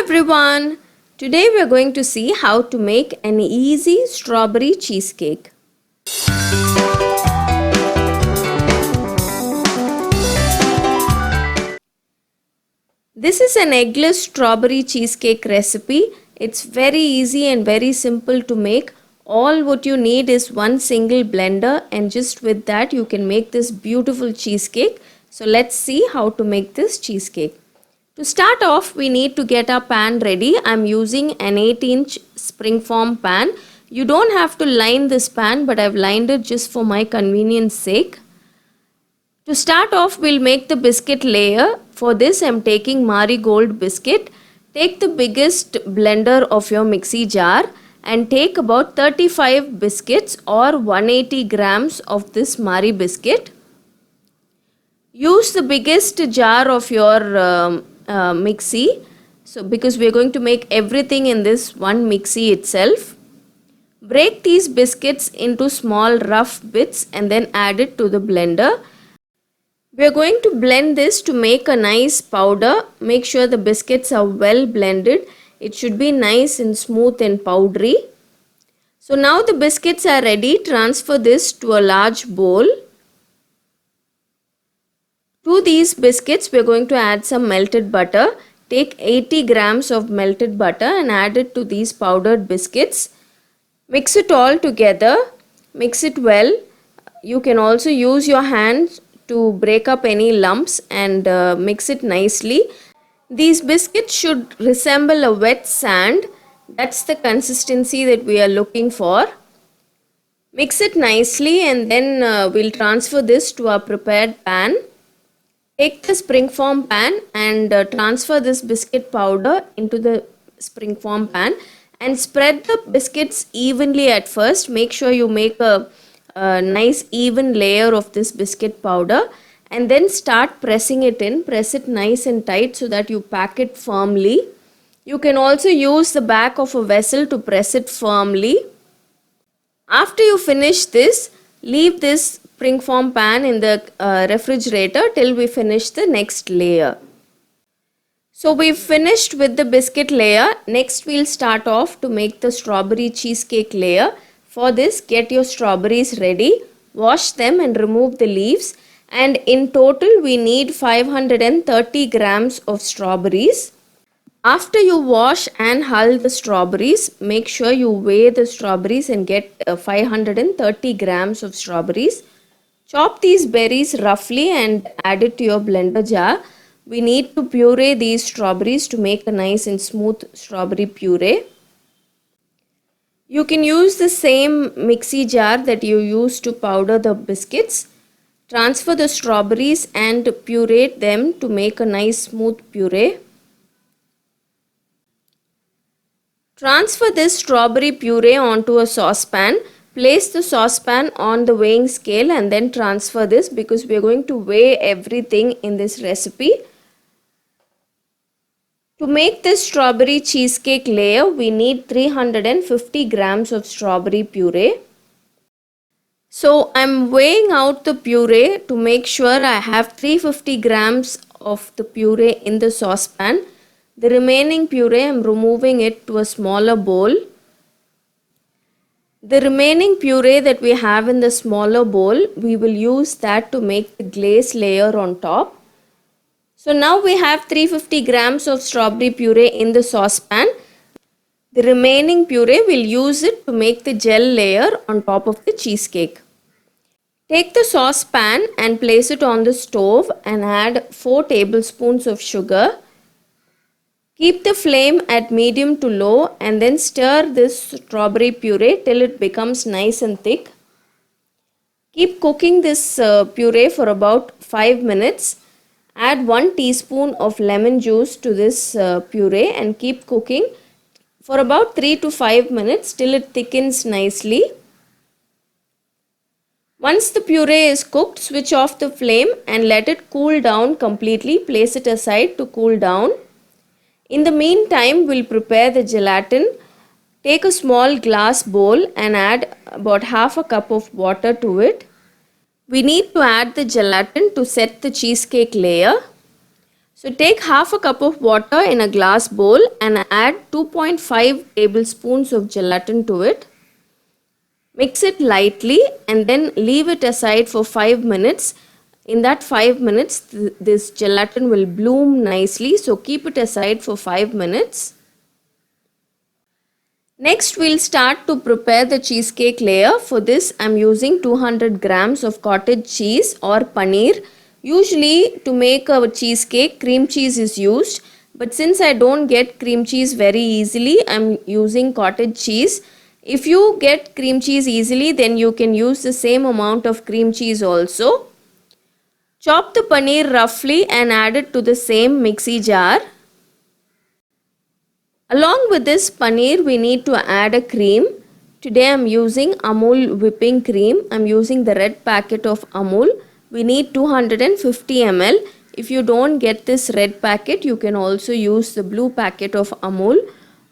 everyone! Today we are going to see how to make an easy strawberry cheesecake. This is an eggless strawberry cheesecake recipe. It's very easy and very simple to make. All what you need is one single blender, and just with that you can make this beautiful cheesecake. So let's see how to make this cheesecake. To start off, we need to get our pan ready. I'm using an 8-inch springform pan. You don't have to line this pan, but I've lined it just for my convenience sake. To start off, we'll make the biscuit layer. For this, I'm taking Marigold biscuit. Take the biggest blender of your mixie jar and take about 35 biscuits or 180 grams of this Mari biscuit. Use the biggest jar of your mixie, because we are going to make everything in this one mixie itself. Break these biscuits into small rough bits and then add it to the blender. We are going to blend this to make a nice powder. Make sure the biscuits are well blended. It should be nice and smooth and powdery. So now the biscuits are ready. Transfer this to a large bowl. To these biscuits, we are going to add some melted butter. Take 80 grams of melted butter and add it to these powdered biscuits. Mix it all together. Mix it well. You can also use your hands to break up any lumps and mix it nicely. These biscuits should resemble a wet sand. That's the consistency that we are looking for. Mix it nicely and then we'll transfer this to our prepared pan. Take the springform pan and transfer this biscuit powder into the springform pan and spread the biscuits evenly at first. Make sure you make a nice even layer of this biscuit powder and then start pressing it in. Press it nice and tight so that you pack it firmly. You can also use the back of a vessel to press it firmly. After you finish this, leave this springform pan in the refrigerator till we finish the next layer. So we've finished with the biscuit layer. Next we'll start off to make the strawberry cheesecake layer. For this, get your strawberries ready, wash them and remove the leaves, and in total we need 530 grams of strawberries. After you wash and hull the strawberries, make sure you weigh the strawberries and get 530 grams of strawberries. Chop these berries roughly and add it to your blender jar. We need to puree these strawberries to make a nice and smooth strawberry puree. You can use the same mixie jar that you used to powder the biscuits. Transfer the strawberries and puree them to make a nice smooth puree. Transfer this strawberry puree onto a saucepan. Place the saucepan on the weighing scale and then transfer this, because we are going to weigh everything in this recipe. To make this strawberry cheesecake layer, we need 350 grams of strawberry puree. So I'm weighing out the puree to make sure I have 350 grams of the puree in the saucepan. The remaining puree, I'm removing it to a smaller bowl. The remaining puree that we have in the smaller bowl, we will use that to make the glaze layer on top. So now we have 350 grams of strawberry puree in the saucepan. The remaining puree, we'll use it to make the gel layer on top of the cheesecake. Take the saucepan and place it on the stove and add 4 tablespoons of sugar. Keep the flame at medium to low and then stir this strawberry puree till it becomes nice and thick. Keep cooking this puree for about 5 minutes. Add 1 teaspoon of lemon juice to this puree and keep cooking for about 3 to 5 minutes till it thickens nicely. Once the puree is cooked, switch off the flame and let it cool down completely. Place it aside to cool down. In the meantime, we'll prepare the gelatin. Take a small glass bowl and add about half a cup of water to it. We need to add the gelatin to set the cheesecake layer. So take half a cup of water in a glass bowl and add 2.5 tablespoons of gelatin to it. Mix it lightly and then leave it aside for 5 minutes. In that 5 minutes, this gelatin will bloom nicely. So keep it aside for 5 minutes. Next, we'll start to prepare the cheesecake layer. For this, I'm using 200 grams of cottage cheese or paneer. Usually, to make a cheesecake, cream cheese is used. But since I don't get cream cheese very easily, I'm using cottage cheese. If you get cream cheese easily, then you can use the same amount of cream cheese also. Chop the paneer roughly and add it to the same mixie jar. Along with this paneer, we need to add a cream. Today I am using Amul whipping cream. I am using the red packet of Amul. We need 250 ml. If you don't get this red packet, you can also use the blue packet of Amul.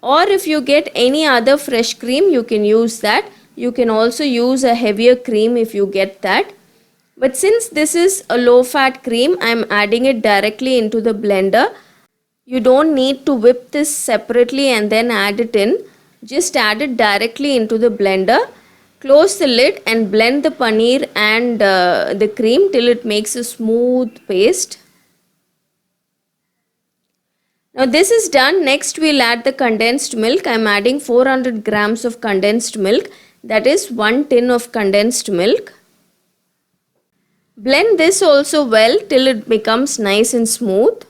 Or if you get any other fresh cream, you can use that. You can also use a heavier cream if you get that. But since this is a low fat cream, I am adding it directly into the blender. You don't need to whip this separately and then add it in. Just add it directly into the blender. Close the lid and blend the paneer and the cream till it makes a smooth paste. Now this is done. Next we'll add the condensed milk. I am adding 400 grams of condensed milk. That is 1 tin of condensed milk. Blend this also well till it becomes nice and smooth.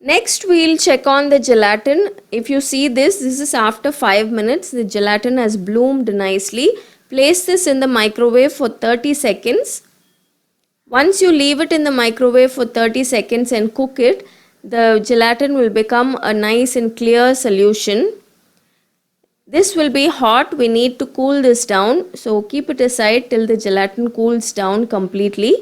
Next we'll check on the gelatin. If you see this is after 5 minutes. The gelatin has bloomed nicely. Place this in the microwave for 30 seconds. Once you leave it in the microwave for 30 seconds and cook it, the gelatin will become a nice and clear solution. This will be hot. We need to cool this down. So keep it aside till the gelatin cools down completely.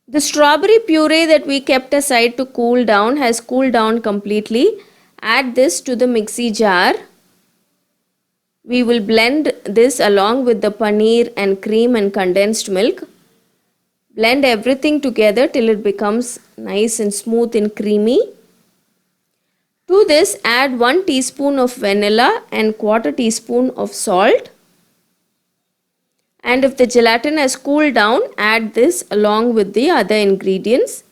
The strawberry puree that we kept aside to cool down has cooled down completely. Add this to the mixie jar. We will blend this along with the paneer and cream and condensed milk. Blend everything together till it becomes nice and smooth and creamy. To this, add 1 teaspoon of vanilla and quarter teaspoon of salt. And if the gelatin has cooled down, add this along with the other ingredients.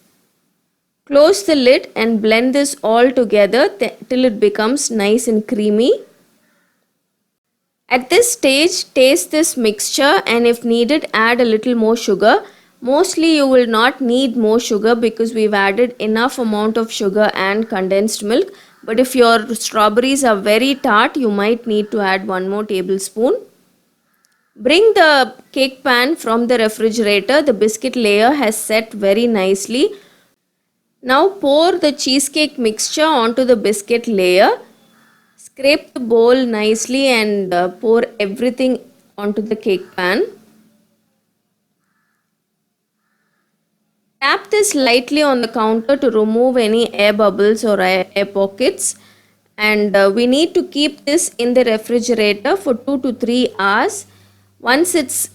Close the lid and blend this all together till it becomes nice and creamy. At this stage, taste this mixture and if needed, add a little more sugar. Mostly you will not need more sugar because we've added enough amount of sugar and condensed milk. But if your strawberries are very tart, you might need to add 1 more tablespoon. Bring the cake pan from the refrigerator. The biscuit layer has set very nicely. Now pour the cheesecake mixture onto the biscuit layer. Scrape the bowl nicely and pour everything onto the cake pan. Tap this lightly on the counter to remove any air bubbles or air pockets. And we need to keep this in the refrigerator for 2 to 3 hours. Once it's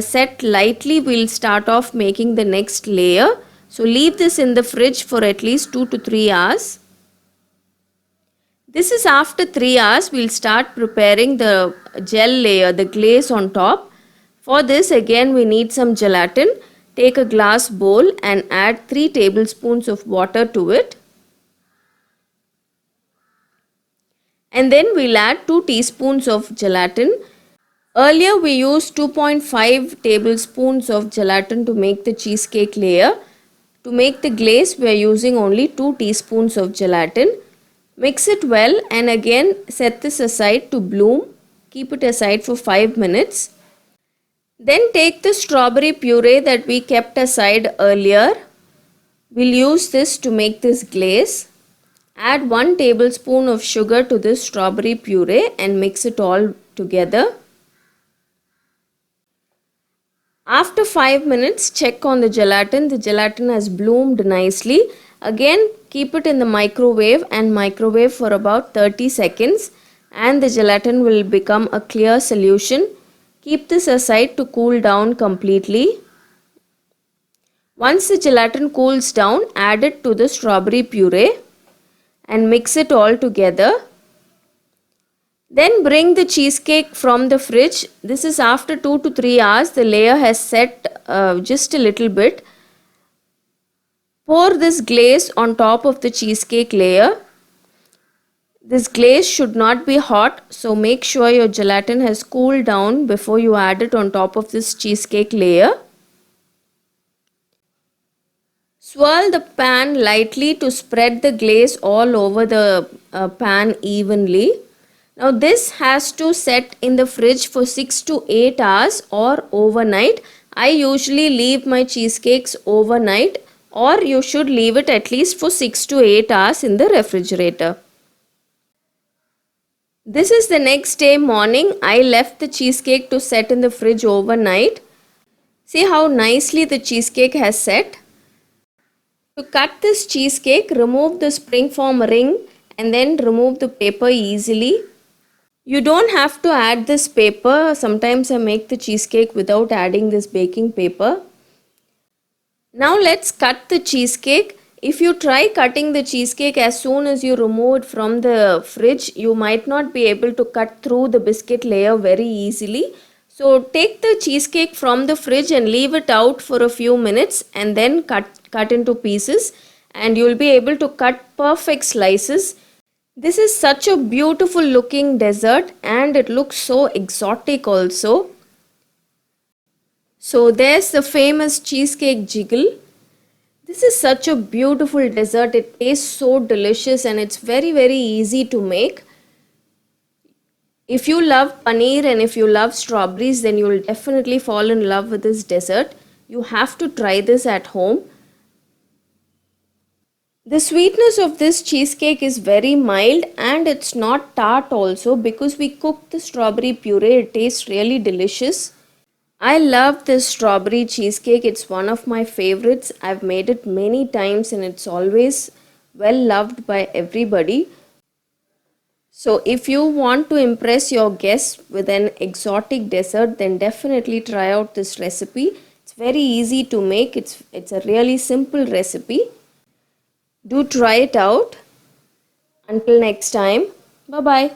set lightly, we'll start off making the next layer. So leave this in the fridge for at least 2 to 3 hours. This is after 3 hours, we'll start preparing the gel layer, the glaze on top. For this again we need some gelatin. Take a glass bowl and add 3 tablespoons of water to it. And then we'll add 2 teaspoons of gelatin. Earlier we used 2.5 tablespoons of gelatin to make the cheesecake layer. To make the glaze we are using only 2 teaspoons of gelatin. Mix it well and again set this aside to bloom. Keep it aside for 5 minutes. Then take the strawberry puree that we kept aside earlier. We'll use this to make this glaze. Add 1 tablespoon of sugar to this strawberry puree and mix it all together. After 5 minutes, check on the gelatin. The gelatin has bloomed nicely. Again, keep it in the microwave and microwave for about 30 seconds and the gelatin will become a clear solution. Keep this aside to cool down completely. Once the gelatin cools down, add it to the strawberry puree and mix it all together. Then bring the cheesecake from the fridge. This is after 2 to 3 hours. The layer has set just a little bit. Pour this glaze on top of the cheesecake layer. This glaze should not be hot, so make sure your gelatin has cooled down before you add it on top of this cheesecake layer. Swirl the pan lightly to spread the glaze all over the pan evenly. Now this has to set in the fridge for 6 to 8 hours or overnight. I usually leave my cheesecakes overnight, or you should leave it at least for 6 to 8 hours in the refrigerator. This is the next day morning. I left the cheesecake to set in the fridge overnight. See how nicely the cheesecake has set. To cut this cheesecake, remove the springform ring and then remove the paper easily. You don't have to add this paper. Sometimes I make the cheesecake without adding this baking paper. Now let's cut the cheesecake. If you try cutting the cheesecake as soon as you remove it from the fridge, you might not be able to cut through the biscuit layer very easily. So take the cheesecake from the fridge and leave it out for a few minutes and then cut into pieces, and you will be able to cut perfect slices. This is such a beautiful looking dessert and it looks so exotic also. So there's the famous cheesecake jiggle. This is such a beautiful dessert. It tastes so delicious and it's very easy to make. If you love paneer and if you love strawberries, then you will definitely fall in love with this dessert. You have to try this at home. The sweetness of this cheesecake is very mild and it's not tart also, because we cooked the strawberry puree. It tastes really delicious. I love this strawberry cheesecake. It's one of my favorites. I've made it many times and it's always well loved by everybody. So if you want to impress your guests with an exotic dessert, then definitely try out this recipe. It's very easy to make. It's a really simple recipe. Do try it out. Until next time, bye bye.